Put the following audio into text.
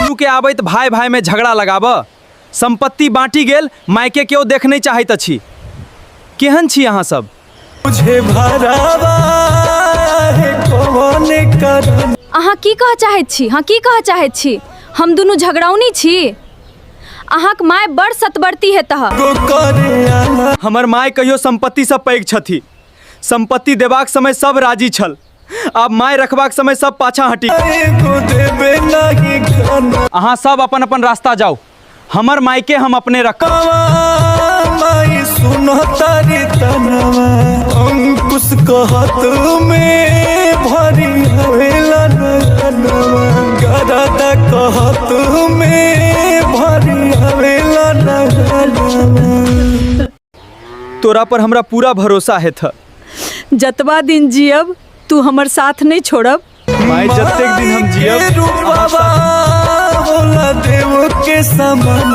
दुनू के आबैत भाई भाई में झगड़ा लगाब। संपत्ति बाँटी गेल, मायके केओ देख नहीं चाहैत अछि। केहन छी अहाँ सब? अहाँ की कह चाहैत छी? हाँ की कह चाहैत छी? हम दुनू झगड़ौनी छी? अहाँक माय बड़ सतबरती है तह। हमर माय कहियो संपत्ति से पैघ छथि। संपत्ति देबाक समय सब राजी छल, आब माय रखबाक समय सब पाछा हटी। अहाँ सब अपन अपन रास्ता जाओ, हमर माय के हम अपने रखब। अंकुश कहत में भरी हवेला गरादा कहत में भरी हवेला। तोरा पर हमरा पूरा भरोसा है था। जतबा दिन जियब तू हमर साथ नहीं छोड़ब। माय जतेक दिन हम जियब देव के समान।